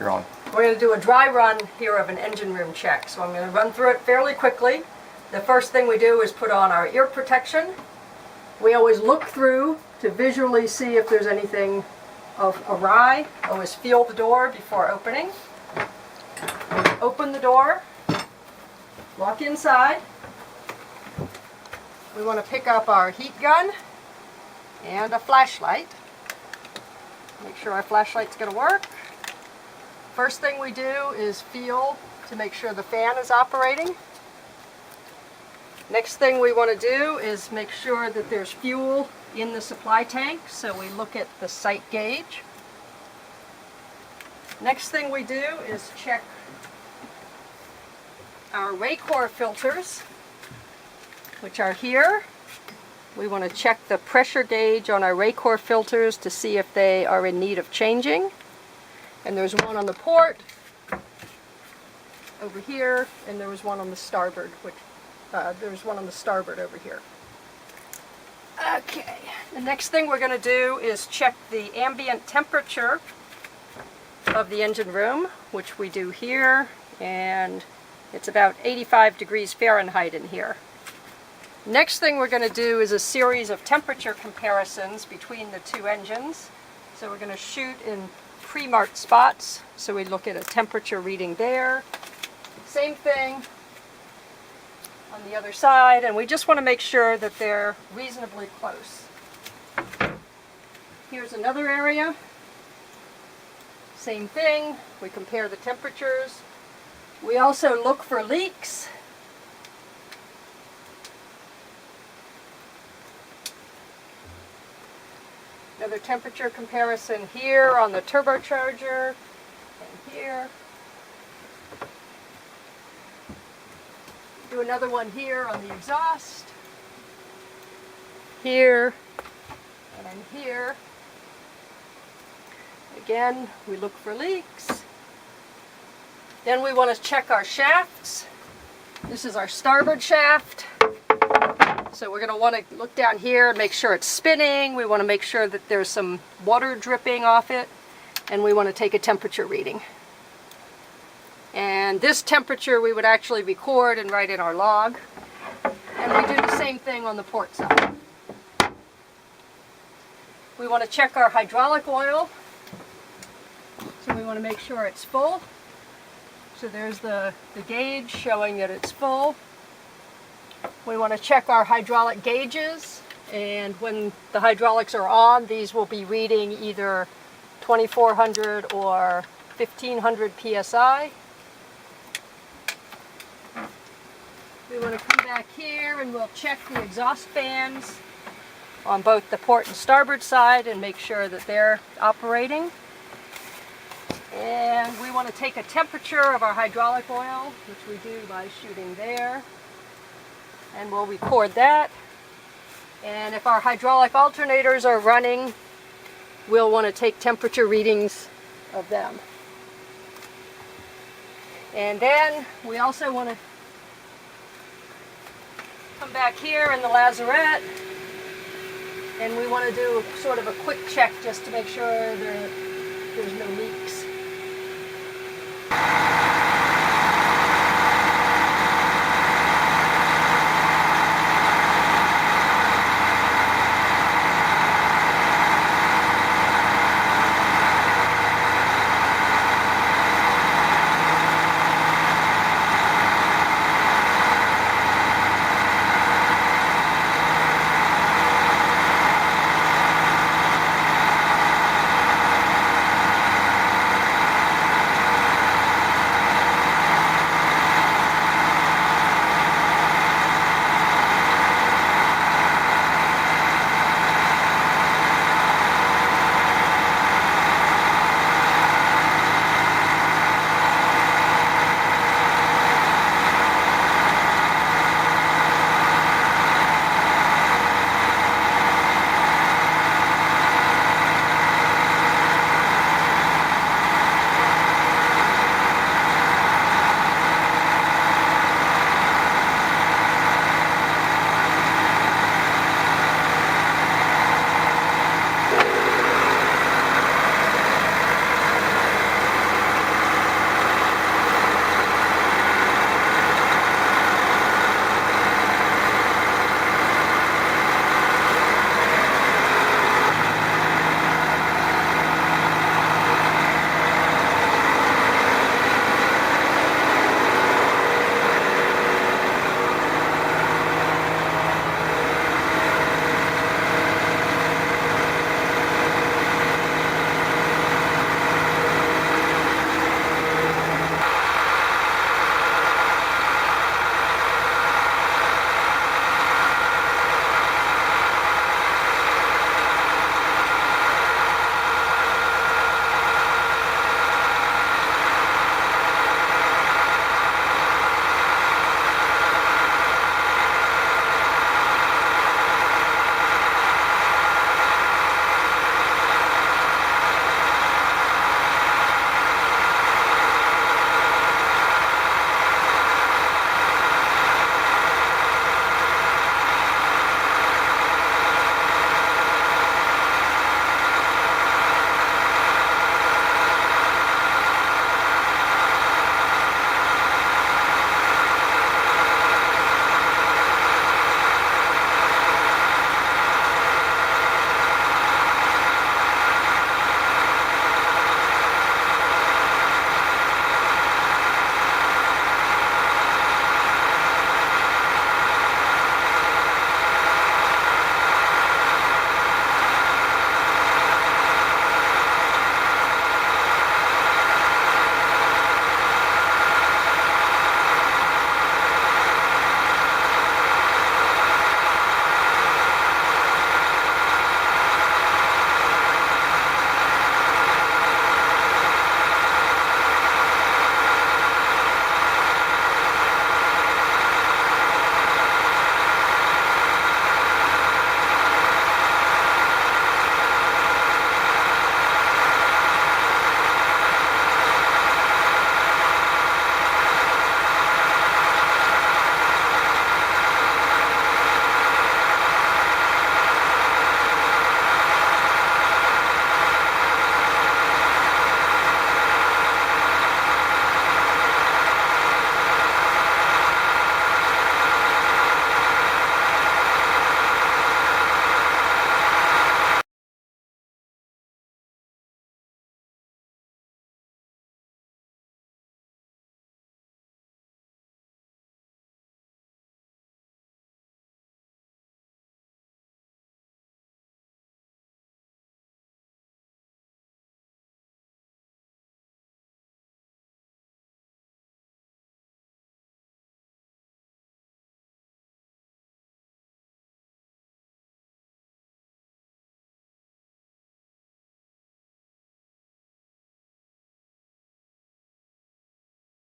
You're on. We're going to do a dry run here of an engine room check. So I'm going to run through it fairly quickly. The first thing we do is put on our ear protection. We always look through to visually see if there's anything awry. Always feel the door before opening. Open the door. Walk inside. We want to pick up our heat gun and a flashlight. Make sure our flashlight's going to work. First thing we do is feel to make sure the fan is operating. Next thing we want to do is make sure that there's fuel in the supply tank, so we look at the sight gauge. Next thing we do is check our Raycor filters, which are here. We want to check the pressure gauge on our Raycor filters to see if they are in need of changing. And there's one on the port over here, and there was one on the starboard, over here. Okay, the next thing we're going to do is check the ambient temperature of the engine room, which we do here, and it's about 85 degrees Fahrenheit in here. Next thing we're going to do is a series of temperature comparisons between the two engines. So we're going to shoot in pre-marked spots, so we look at a temperature reading there. Same thing on the other side, and we just want to make sure that they're reasonably close. Here's another area. Same thing, we compare the temperatures. We also look for leaks. Another temperature comparison here on the turbocharger, and here. Do another one here on the exhaust. Here, and here. Again, we look for leaks. Then we want to check our shafts. This is our starboard shaft. So we're going to want to look down here and make sure it's spinning. We want to make sure that there's some water dripping off it. And we want to take a temperature reading. And this temperature we would actually record and write in our log. And we do the same thing on the port side. We want to check our hydraulic oil. So we want to make sure it's full. So there's the gauge showing that it's full. We want to check our hydraulic gauges, and when the hydraulics are on, these will be reading either 2400 or 1500 psi. We want to come back here and we'll check the exhaust fans on both the port and starboard side and make sure that they're operating. And we want to take a temperature of our hydraulic oil, which we do by shooting there. And we'll record that. And if our hydraulic alternators are running, we'll want to take temperature readings of them. And then we also want to come back here in the lazarette, and we want to do sort of a quick check just to make sure there's no leaks.